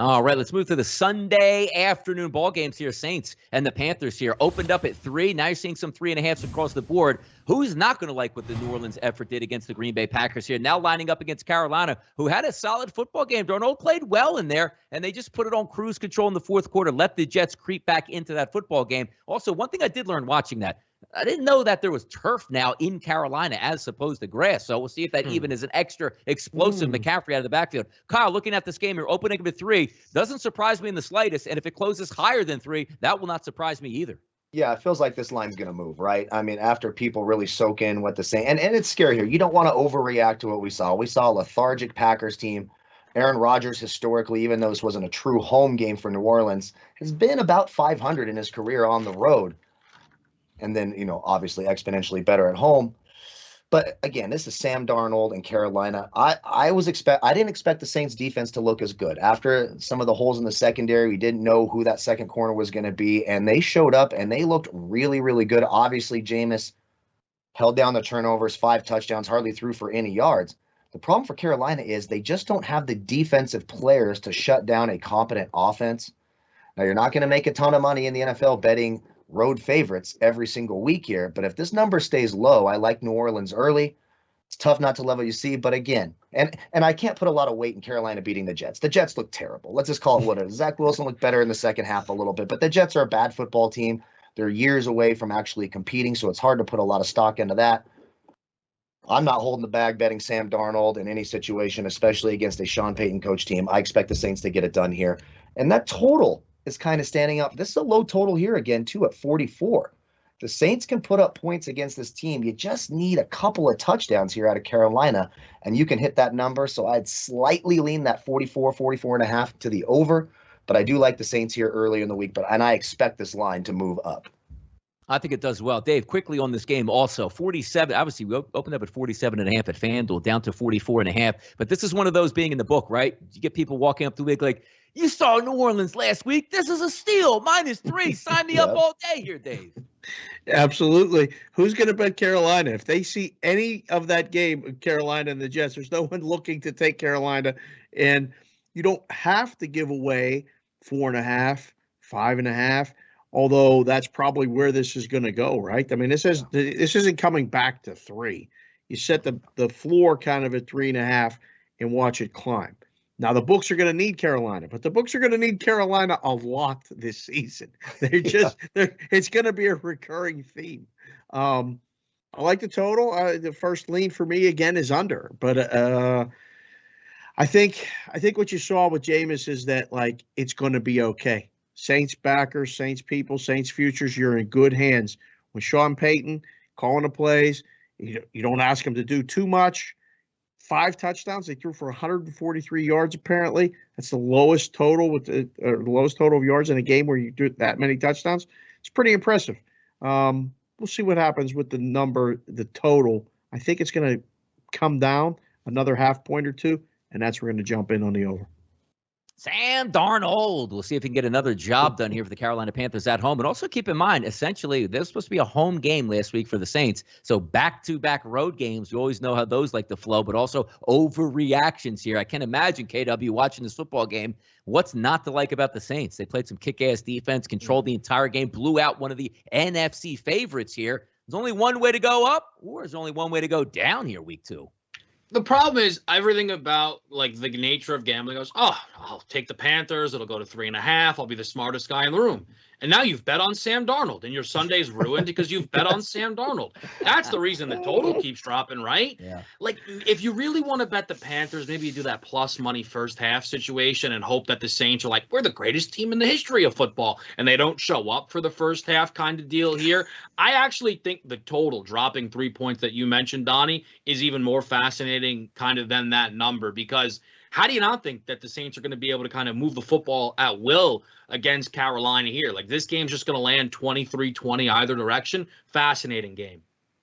All right, let's move to the Sunday afternoon ball games here. Saints and the Panthers here opened up at 3. Now you're seeing some 3.5s across the board. Who's not going to like what the New Orleans effort did against the Green Bay Packers here? Now lining up against Carolina, who had a solid football game. Darnold played well in there, and they just put it on cruise control in the fourth quarter, let the Jets creep back into that football game. Also, one thing I did learn watching that, I didn't know that there was turf now in Carolina as opposed to grass. So we'll see if that even is an extra explosive McCaffrey out of the backfield. Kyle, looking at this game, you're opening up at 3. Doesn't surprise me in the slightest. And if it closes higher than 3, that will not surprise me either. Yeah, it feels like this line's going to move, right? I mean, after people really soak in what the Saints, and it's scary here. You don't want to overreact to what we saw. We saw a lethargic Packers team. Aaron Rodgers, historically, even though this wasn't a true home game for New Orleans, has been about 500 in his career on the road. And then, obviously exponentially better at home. But again, this is Sam Darnold and Carolina. I didn't expect the Saints defense to look as good. After some of the holes in the secondary, we didn't know who that second corner was going to be. And they showed up and they looked really, really good. Obviously, Jameis held down the turnovers, 5 touchdowns, hardly threw for any yards. The problem for Carolina is they just don't have the defensive players to shut down a competent offense. Now, you're not going to make a ton of money in the NFL betting road favorites every single week here. But if this number stays low, I like New Orleans early. It's tough not to love what you see. But again, and I can't put a lot of weight in Carolina beating the Jets. The Jets look terrible. Let's just call it what it is. Zach Wilson looked better in the second half a little bit. But the Jets are a bad football team. They're years away from actually competing, so it's hard to put a lot of stock into that. I'm not holding the bag betting Sam Darnold in any situation, especially against a Sean Payton coach team. I expect the Saints to get it done here. And that total is kind of standing up. This is a low total here again, too, at 44. The Saints can put up points against this team. You just need a couple of touchdowns here out of Carolina, and you can hit that number. So I'd slightly lean that 44.5 to the over. But I do like the Saints here early in the week, and I expect this line to move up. I think it does well. Dave, quickly on this game also, 47, obviously we opened up at 47.5 at FanDuel, down to 44.5. But this is one of those being in the book, right? You get people walking up the league like, you saw New Orleans last week. This is a steal, -3. Sign me up all day here, Dave. Absolutely. Who's going to bet Carolina? If they see any of that game, Carolina and the Jets, there's no one looking to take Carolina. And you don't have to give away 4.5, 5.5. Although that's probably where this is going to go, right? I mean, this isn't coming back to 3. You set the floor kind of at 3.5 and watch it climb. Now, the books are going to need Carolina, but the books are going to need Carolina a lot this season. It's going to be a recurring theme. I like the total. The first lean for me, again, is under. But I think what you saw with Jameis is that, like, it's going to be okay. Saints backers, Saints people, Saints futures, you're in good hands. With Sean Payton calling the plays, you don't ask him to do too much. 5 touchdowns. They threw for 143 yards, apparently. That's the lowest total lowest total of yards in a game where you do that many touchdowns. It's pretty impressive. We'll see what happens with the total. I think it's going to come down another half point or 2, and that's where we're going to jump in on the over. Sam Darnold. We'll see if he can get another job done here for the Carolina Panthers at home. And also keep in mind, essentially, there's supposed to be a home game last week for the Saints. So back-to-back road games, you always know how those like to flow, but also overreactions here. I can't imagine, KW, watching this football game, what's not to like about the Saints. They played some kick-ass defense, controlled the entire game, blew out one of the NFC favorites here. There's only one way to go up, or there's only one way to go down here week 2. The problem is everything about like the nature of gambling goes, oh, I'll take the Panthers. It'll go to 3.5. I'll be the smartest guy in the room. And now you've bet on Sam Darnold and your Sunday's ruined because you've bet on Sam Darnold. That's the reason the total keeps dropping, right? Yeah. Like if you really want to bet the Panthers, maybe you do that plus money first half situation and hope that the Saints are like, we're the greatest team in the history of football. And they don't show up for the first half kind of deal here. I actually think the total dropping 3 points that you mentioned, Donnie, is even more fascinating kind of than that number, because how do you not think that the Saints are going to be able to kind of move the football at will against Carolina here? Like this game's just going to land 23-20 either direction. Fascinating game.